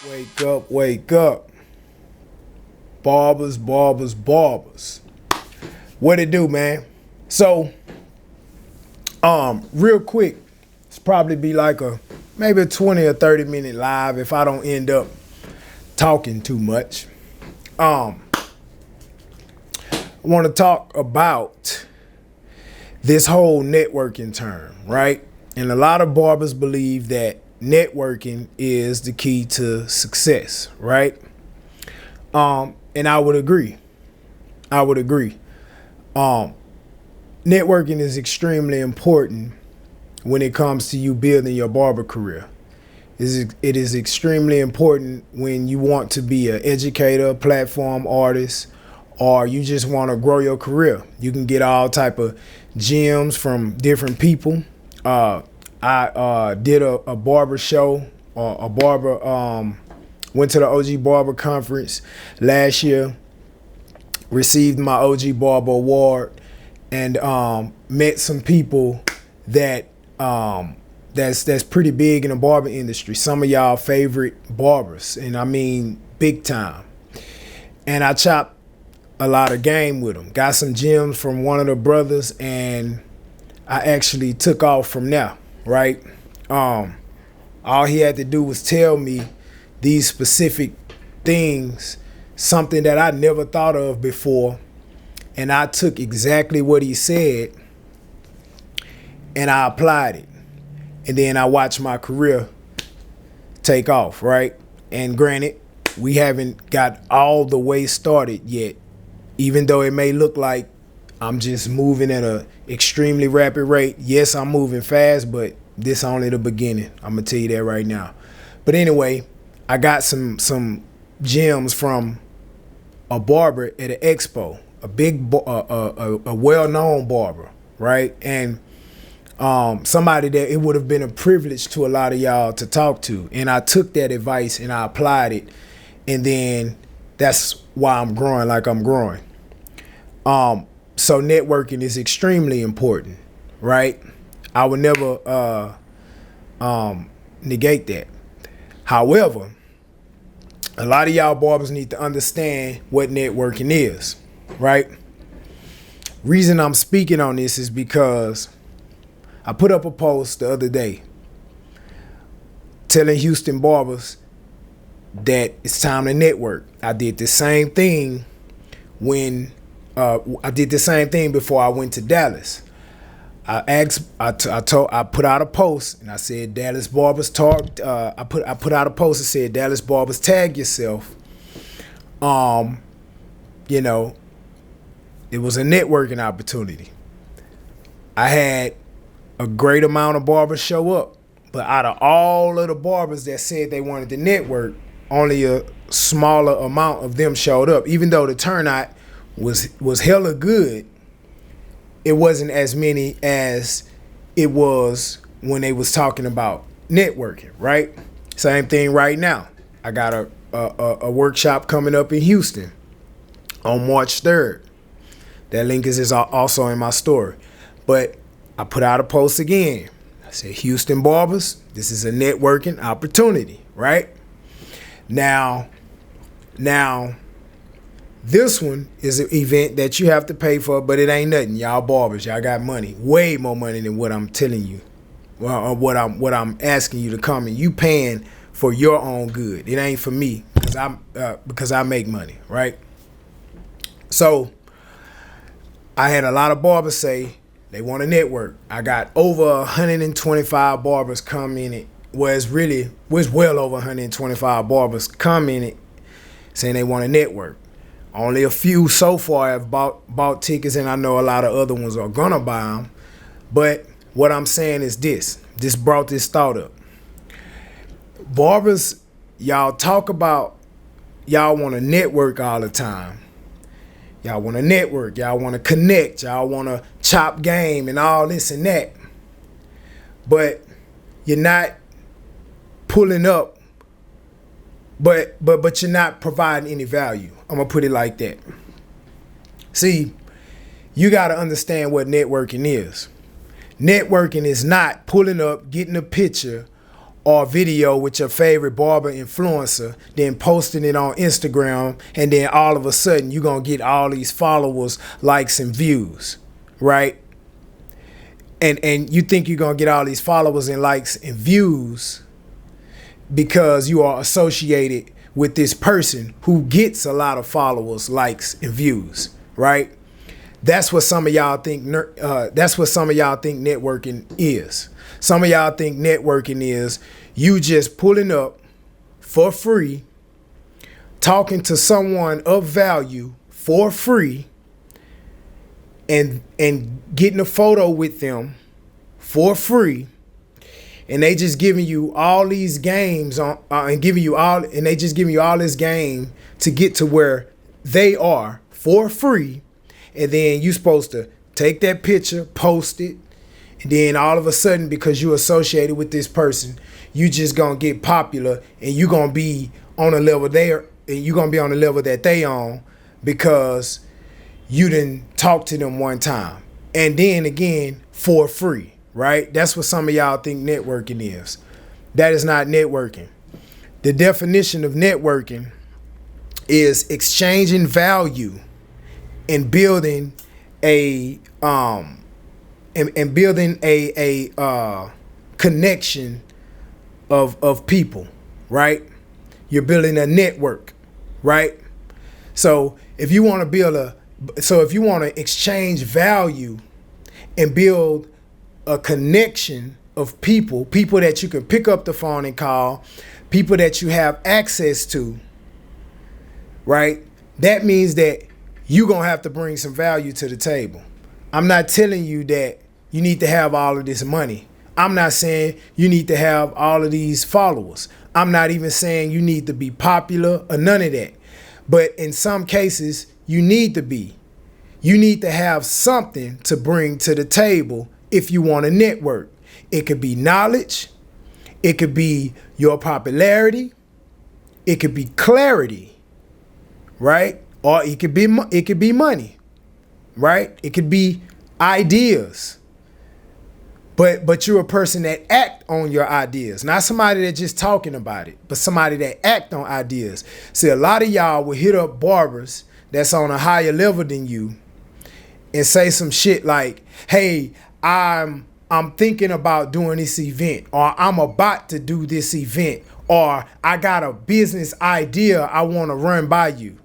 Wake up, wake up. Barbers, barbers, barbers. What it do, man? So, real quick, it's probably be like maybe a 20 or 30-minute live if I don't end up talking too much. I want to talk about this whole networking term, right? And a lot of barbers believe that networking is the key to success, right? And I would agree. Networking is extremely important when it comes to you building your barber career. It is extremely important when you want to be an educator, platform artist, or you just want to grow your career. You can get all type of gems from different people. I did a barber show, a barber, went to the OG Barber Conference last year, received my OG Barber Award, and met some people that that's pretty big in the barber industry. Some of y'all favorite barbers, and I mean big time. And I chopped a lot of game with them. Got some gems from one of the brothers, and I actually took off from there, right? All he had to do was tell me these specific things, something that I never thought of before, and I took exactly what he said and I applied it. And then I watched my career take off, right? And granted, we haven't got all the way started yet, even though it may look like I'm just moving at an extremely rapid rate. Yes, I'm moving fast, but this only the beginning. I'm gonna tell you that right now. But anyway, I got some gems from a barber at an expo, a big, a well-known barber, right? And somebody that it would have been a privilege to a lot of y'all to talk to. And I took that advice and I applied it. And then that's why I'm growing like I'm growing. So networking is extremely important, right? I would never negate that. However, a lot of y'all barbers need to understand what networking is, right? Reason I'm speaking on this is because I put up a post the other day telling Houston barbers that it's time to network. I did the same thing when I did the same thing before I went to Dallas. I put out a post and I said Dallas barbers talk. I put out a post and said Dallas barbers tag yourself. You know, it was a networking opportunity. I had a great amount of barbers show up, but out of all of the barbers that said they wanted to network, only a smaller amount of them showed up. Even though the turnout was hella good, it wasn't as many as it was when they was talking about networking, right? Same thing right now. I got a workshop coming up in Houston on March 3rd. That link is also in my story. But I put out a post again. I said, Houston barbers, this is a networking opportunity, right? Now, this one is an event that you have to pay for, but it ain't nothing. Y'all barbers, y'all got money, way more money than what I'm telling you. Well, or what I'm asking you to come and you paying for your own good. It ain't for me because I make money, right? So I had a lot of barbers say they want to network. I got over 125 barbers come in it. Well, it's well over 125 barbers come in it saying they want to network. Only a few so far have bought tickets, and I know a lot of other ones are gonna buy them. But what I'm saying is this brought this thought up. Barbers, y'all talk about y'all want to network all the time. Y'all want to network, y'all want to connect, y'all want to chop game and all this and that. But you're not pulling up, but you're not providing any value. I'm gonna put it like that. See, you gotta understand what networking is. Networking is not pulling up, getting a picture, or video with your favorite barber influencer, then posting it on Instagram, and then all of a sudden you're going to get all these followers, likes, and views, right? And you think you're going to get all these followers and likes and views because you are associated with this person who gets a lot of followers, likes, and views, right? That's what some of y'all think. That's what some of y'all think networking is. Some of y'all think networking is you just pulling up for free, talking to someone of value for free, and getting a photo with them for free, and they just giving you all these games and they just giving you all this game to get to where they are for free. And then you supposed to take that picture, post it, and then all of a sudden, because you're associated with this person, you just gonna get popular, and you gonna be on a level there, and you gonna be on the level that they on because you didn't talk to them one time, and then again for free, right? That's what some of y'all think networking is. That is not networking. The definition of networking is exchanging value and building a connection of people, right? You're building a network, right? So if you want to exchange value and build a connection of people that you can pick up the phone and call, people that you have access to, right? That means that you're going to have to bring some value to the table. I'm not telling you that you need to have all of this money. I'm not saying you need to have all of these followers. I'm not even saying you need to be popular or none of that. But in some cases, you need to be. You need to have something to bring to the table if you want to network. It could be knowledge. It could be your popularity. It could be clarity, right? Or it could be money, right? It could be ideas. But you're a person that act on your ideas, not somebody that just talking about it, but somebody that act on ideas. See, a lot of y'all will hit up barbers that's on a higher level than you and say some shit like, "Hey, I'm thinking about doing this event," or "I'm about to do this event," or "I got a business idea I want to run by you."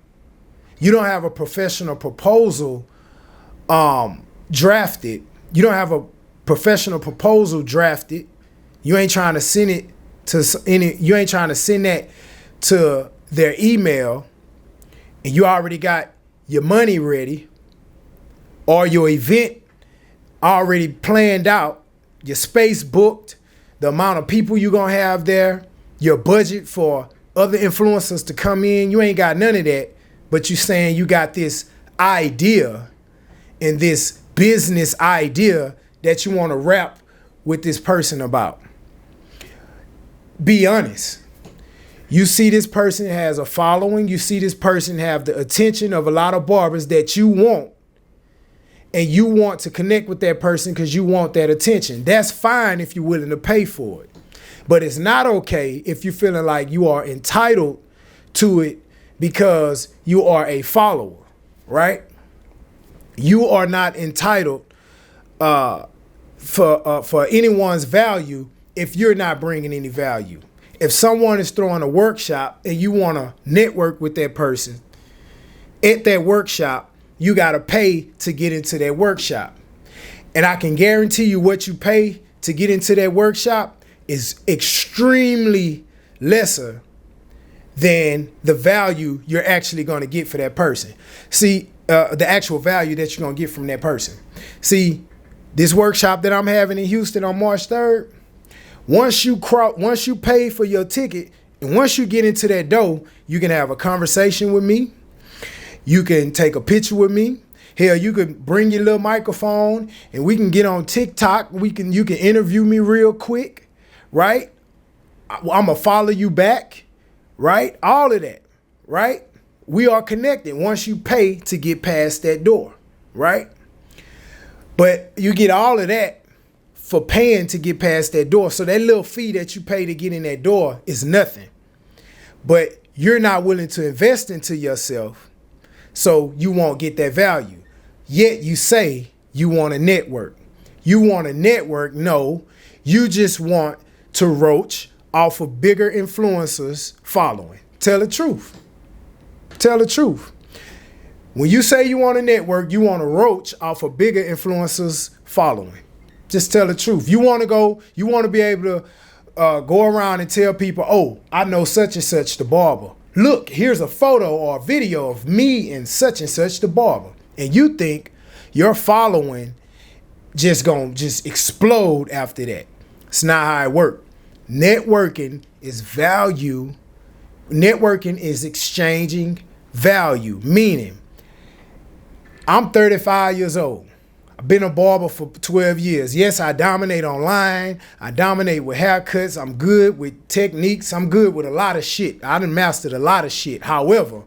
You don't have a professional proposal drafted. You don't have a professional proposal drafted. You ain't trying to send it to you ain't trying to send that to their email, and you already got your money ready or your event already planned out, your space booked, the amount of people you're going to have there, your budget for other influencers to come in. You ain't got none of that, but you saying you got this idea and this business idea that you want to rap with this person about. Be honest. You see this person has a following. You see this person have the attention of a lot of barbers that you want. And you want to connect with that person because you want that attention. That's fine if you're willing to pay for it. But it's not okay if you're feeling like you are entitled to it because you are a follower, right? You are not entitled for anyone's value if you're not bringing any value. If someone is throwing a workshop and you want to network with that person at that workshop, you got to pay to get into that workshop. And I can guarantee you what you pay to get into that workshop is extremely lesser than the value you're actually going to get for that person. See, the actual value that you're going to get from that person. See, this workshop that I'm having in Houston on March 3rd, once you pay for your ticket and once you get into that door, you can have a conversation with me. You can take a picture with me. Hell, you can bring your little microphone and we can get on TikTok. You can interview me real quick, right? I'm gonna follow you back, right? All of that, right? We are connected once you pay to get past that door, right? But you get all of that for paying to get past that door. So that little fee that you pay to get in that door is nothing. But you're not willing to invest into yourself, so you won't get that value. Yet you say you want a network. You want a network? No, you just want to roach off of bigger influencers following. Tell the truth. Tell the truth. When you say you want a network, you want to roach off of bigger influencers following. Just tell the truth. You want to be able to go around and tell people, oh, I know such and such the barber. Look, here's a photo or a video of me and such the barber. And you think your following gonna explode after that. It's not how it works. Networking is value. Networking is exchanging value, meaning I'm 35 years old. I've been a barber for 12 years. Yes, I dominate online. I dominate with haircuts. I'm good with techniques. I'm good with a lot of shit. I done mastered a lot of shit. However,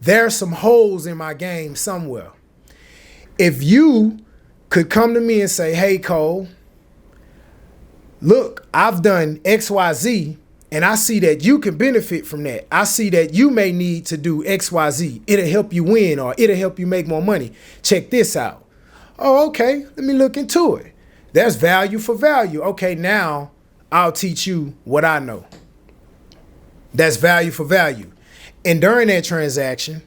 there's some holes in my game somewhere. If you could come to me and say, hey, Cole, look, I've done XYZ, and I see that you can benefit from that. I see that you may need to do XYZ. It'll help you win, or it'll help you make more money. Check this out. Oh, okay, let me look into it. There's value for value. Okay, now I'll teach you what I know. That's value for value. And during that transaction,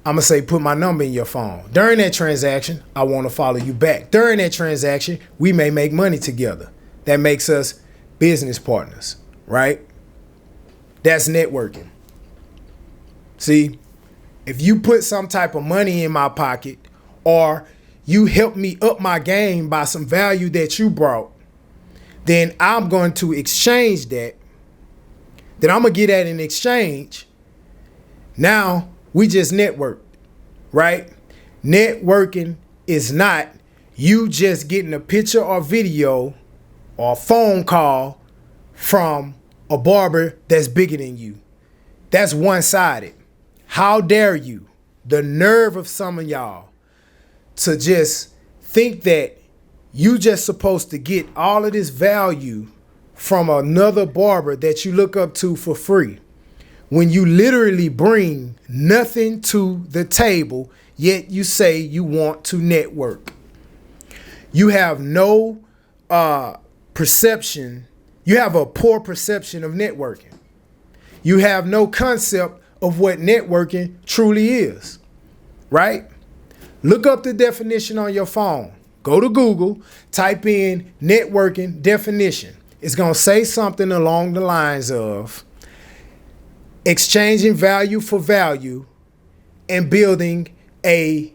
I'm going to say, put my number in your phone. During that transaction, I want to follow you back. During that transaction, we may make money together. That makes us business partners, right? That's networking. See, if you put some type of money in my pocket, or you help me up my game by some value that you brought, then I'm going to exchange that. Then I'm going to get that in exchange. Now we just network, right? Networking is not you just getting a picture or video or a phone call from a barber that's bigger than you. That's one-sided. How dare you? The nerve of some of y'all to just think that you just supposed to get all of this value from another barber that you look up to for free, when you literally bring nothing to the table, yet you say you want to network. You have no perception. You have a poor perception of networking. You have no concept of what networking truly is, right? Look up the definition on your phone. Go to Google, type in networking definition. It's going to say something along the lines of exchanging value for value and building a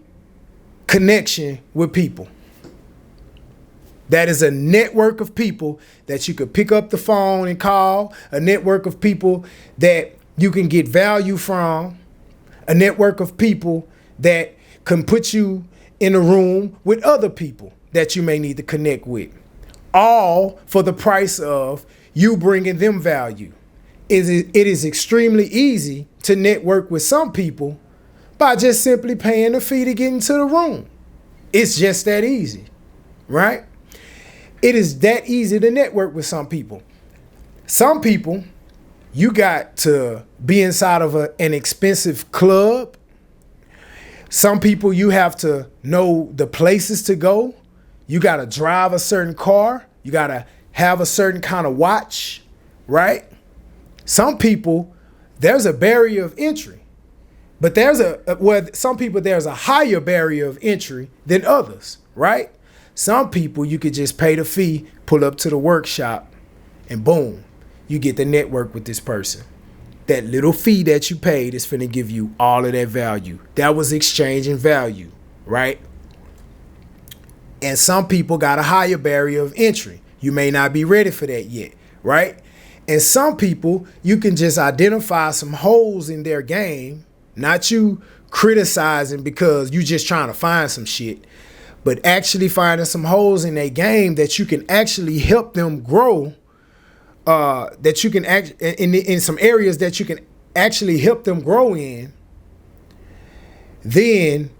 connection with people. That is a network of people that you could pick up the phone and call, a network of people that you can get value from, a network of people that can put you in a room with other people that you may need to connect with, all for the price of you bringing them value. It is extremely easy to network with some people by just simply paying a fee to get into the room. It's just that easy, right? It is that easy to network with some people. Some people, you got to be inside of an expensive club. Some people, you have to know the places to go. You got to drive a certain car. You got to have a certain kind of watch, right? Some people, there's a barrier of entry. But some people, there's a higher barrier of entry than others, right? Some people, you could just pay the fee, pull up to the workshop, and boom, you get the network with this person. That little fee that you paid is finna give you all of that value. That was exchanging value, right? And some people got a higher barrier of entry. You may not be ready for that yet, right? And some people, you can just identify some holes in their game, not you criticizing because you just trying to find some shit, but actually finding some holes in their game that you can actually help them grow, that you can act in some areas that you can actually help them grow in. Then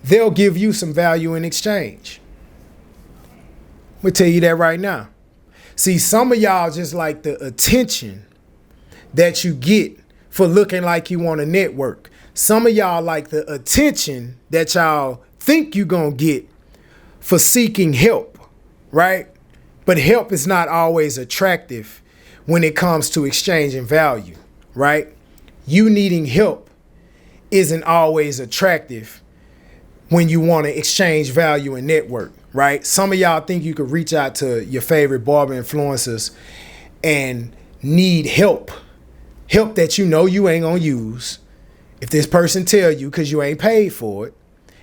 they'll give you some value in exchange. gonna tell you that right now. See, some of y'all just like the attention that you get for looking like you want to network. Some of y'all like the attention that y'all think you gonna get for seeking help, right? But help is not always attractive when it comes to exchanging value, right? You needing help isn't always attractive when you want to exchange value and network, right? Some of y'all think you could reach out to your favorite barber influencers and need help that you know you ain't gonna use if this person tell you, because you ain't paid for it.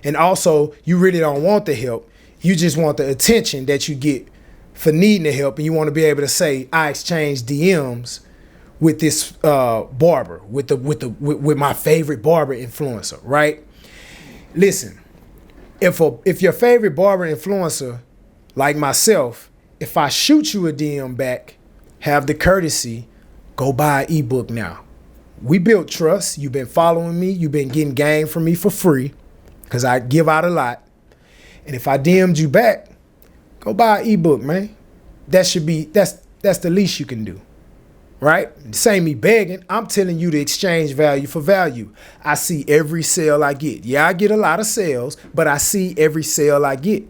And also, you really don't want the help. You just want the attention that you get for needing the help, and you want to be able to say, I exchanged DMs with this barber, with my favorite barber influencer, right? Listen, if your favorite barber influencer, like myself, if I shoot you a DM back, have the courtesy, go buy an ebook now. We built trust. You've been following me. You've been getting game from me for free because I give out a lot. And if I DM'd you back, go buy an ebook, man. That's the least you can do, right? This ain't me begging. I'm telling you to exchange value for value. I see every sale I get. Yeah, I get a lot of sales, but I see every sale I get.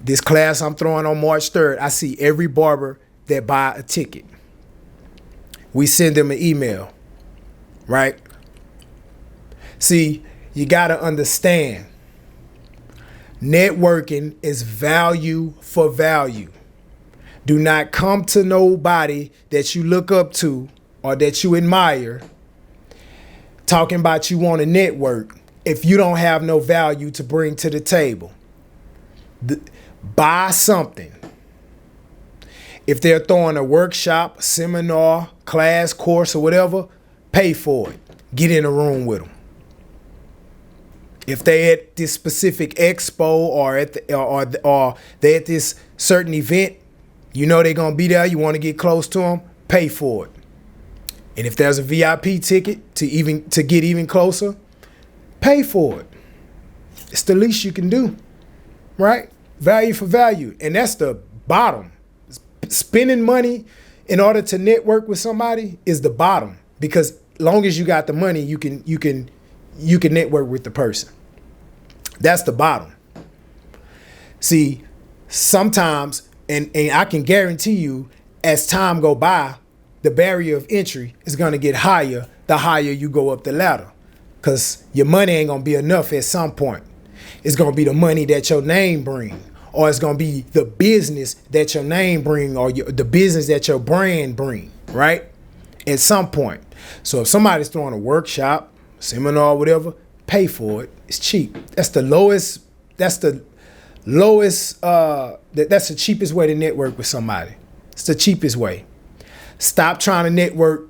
This class I'm throwing on March 3rd, I see every barber that buy a ticket. We send them an email, right? See, you got to understand, networking is value for value. Do not come to nobody that you look up to or that you admire talking about you want to network if you don't have no value to bring to the table. Buy something. If they're throwing a workshop, seminar, class, course, or whatever, pay for it. Get in a room with them. If they at this specific expo or they at this certain event, you know they're gonna be there, you want to get close to them, pay for it. And if there's a VIP ticket to get even closer, pay for it. It's the least you can do, right? Value for value, and that's the bottom. Spending money in order to network with somebody is the bottom, because long as you got the money, you can network with the person. That's the bottom. See, sometimes, and I can guarantee you, as time go by, the barrier of entry is gonna get higher the higher you go up the ladder, because your money ain't gonna be enough at some point. It's gonna be the money that your name bring, or it's gonna be the business that your name bring, or the business that your brand bring, right? At some point. So if somebody's throwing a workshop, seminar, whatever, pay for it. It's cheap. That's the lowest. That's the cheapest way to network with somebody. It's the cheapest way. Stop trying to network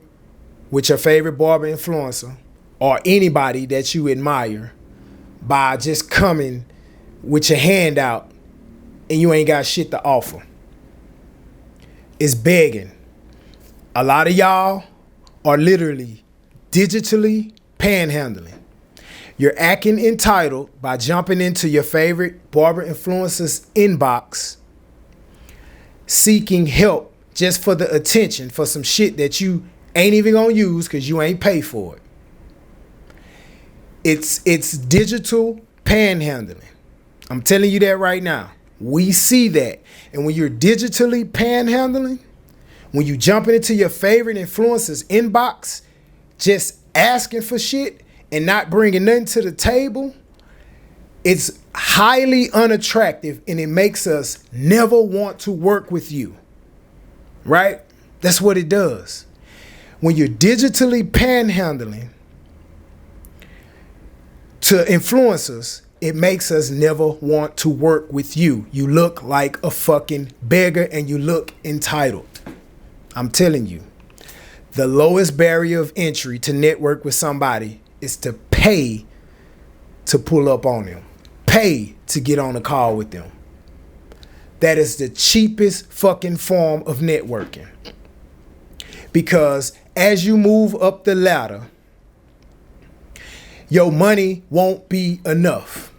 with your favorite barber influencer or anybody that you admire by just coming with your hand out and you ain't got shit to offer. It's begging. A lot of y'all are literally digitally panhandling. You're acting entitled by jumping into your favorite barber influencer's inbox, seeking help just for the attention for some shit that you ain't even gonna use because you ain't pay for it. It's digital panhandling. I'm telling you that right now. We see that. And when you're digitally panhandling, when you jumping into your favorite influencer's inbox, just asking for shit and not bringing nothing to the table, it's highly unattractive, and it makes us never want to work with you, right? That's what it does. When you're digitally panhandling to influencers, it makes us never want to work with you. You look like a fucking beggar and you look entitled. I'm telling you, the lowest barrier of entry to network with somebody is to pay to pull up on them. Pay to get on a call with them. That is the cheapest fucking form of networking. Because as you move up the ladder, your money won't be enough.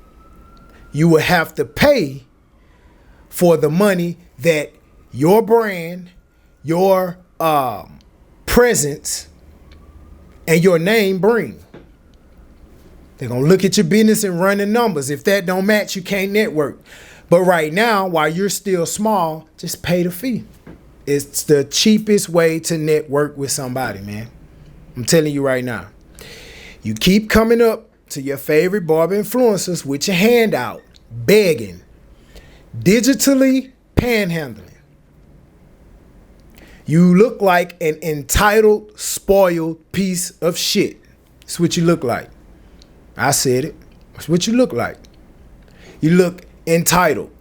You will have to pay for the money that your brand, your presence, and your name bring. They're going to look at your business and run the numbers. If that don't match, you can't network. But right now, while you're still small, just pay the fee. It's the cheapest way to network with somebody, man. I'm telling you right now. You keep coming up to your favorite barber influencers with your hand out, begging, digitally panhandling. You look like an entitled, spoiled piece of shit. That's what you look like. I said it. That's what you look like. You look entitled.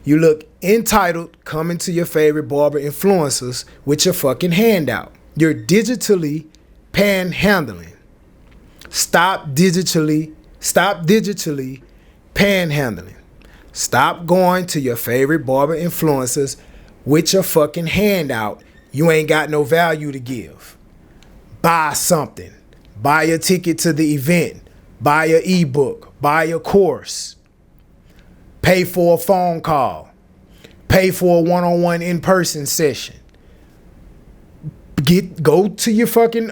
You look entitled coming to your favorite barber influencers with your fucking hand out. You're digitally panhandling. Stop digitally panhandling. Stop going to your favorite barber influencers with your fucking hand out. You ain't got no value to give. Buy something. Buy a ticket to the event. Buy an ebook. Buy a course. Pay for a phone call. Pay for a one-on-one in-person session. Go to your fucking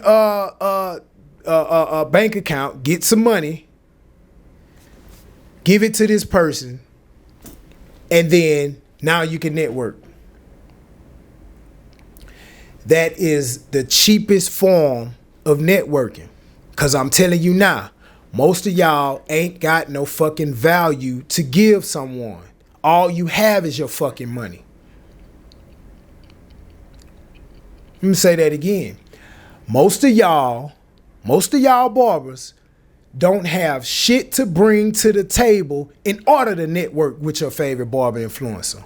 bank account, get some money, give it to this person, and then now you can network. That is the cheapest form of networking. Because I'm telling you now, most of y'all ain't got no fucking value to give someone. All you have is your fucking money. Let me say that again. Most of y'all barbers don't have shit to bring to the table in order to network with your favorite barber influencer.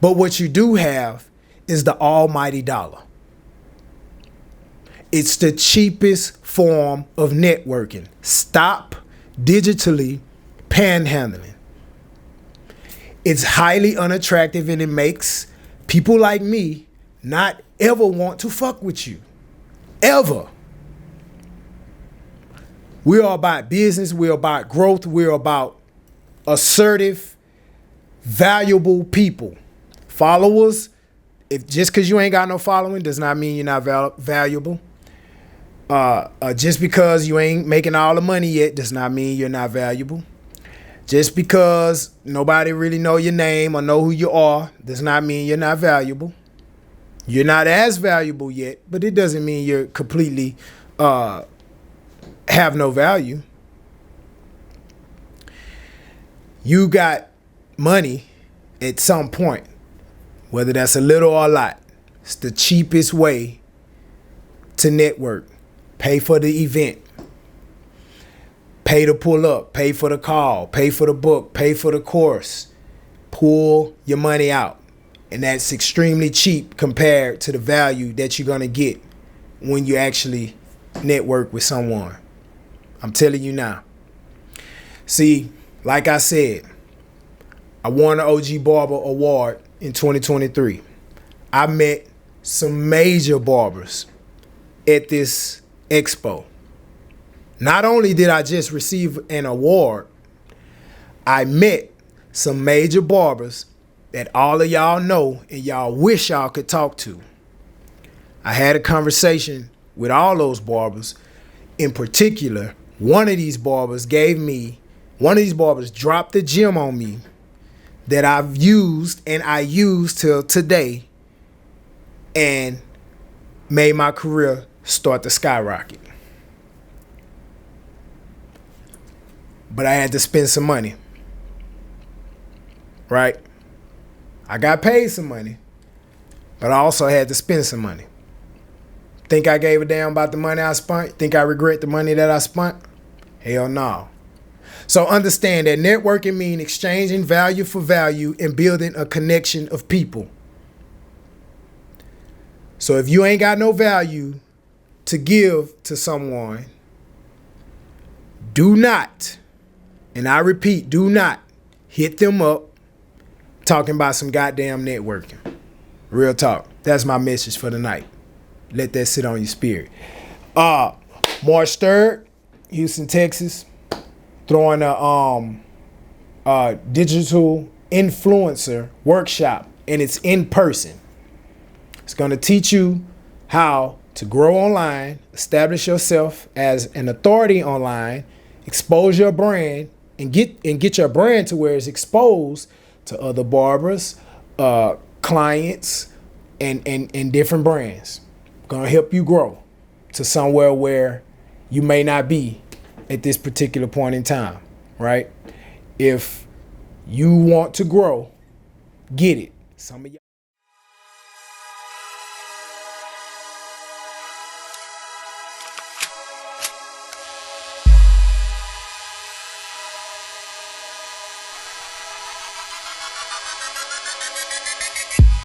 But what you do have is the almighty dollar. It's the cheapest form of networking. Stop digitally panhandling. It's highly unattractive and it makes people like me not ever want to fuck with you. Ever. We're about business. We're about growth. We're about assertive, valuable people. Followers, if just because you ain't got no following does not mean you're not valuable. Just because you ain't making all the money yet does not mean you're not valuable. Just because nobody really know your name or know who you are does not mean you're not valuable. You're not as valuable yet, but it doesn't mean you're completely have no value. You got money at some point, whether that's a little or a lot. It's the cheapest way to network. Pay for the event. Pay to pull up. Pay for the call. Pay for the book. Pay for the course. Pull your money out. And that's extremely cheap compared to the value that you're going to get when you actually network with someone. I'm telling you now. See, like I said, I won the OG Barber Award in 2023. I met some major barbers at this expo. Not only did I just receive an award, I met some major barbers that all of y'all know and y'all wish y'all could talk to. I had a conversation with all those barbers. In particular, one of these barbers dropped the gem on me that I've used and I use till today and made my career start to skyrocket. But I had to spend some money, right? I got paid some money, but I also had to spend some money. Think I gave a damn about the money I spent? Think I regret the money that I spent? Hell no. So understand that networking means exchanging value for value and building a connection of people. So if you ain't got no value to give to someone, do not, and I repeat, do not hit them up talking about some goddamn networking. Real talk. That's my message for the night. Let that sit on your spirit. March 3rd, Houston, Texas, throwing a digital influencer workshop, and it's in person. It's going to teach you how to grow online, establish yourself as an authority online, expose your brand, and get your brand to where it's exposed to other barbers, clients, and different brands. Gonna help you grow to somewhere where you may not be at this particular point in time, right? If you want to grow, get it. Some of y'all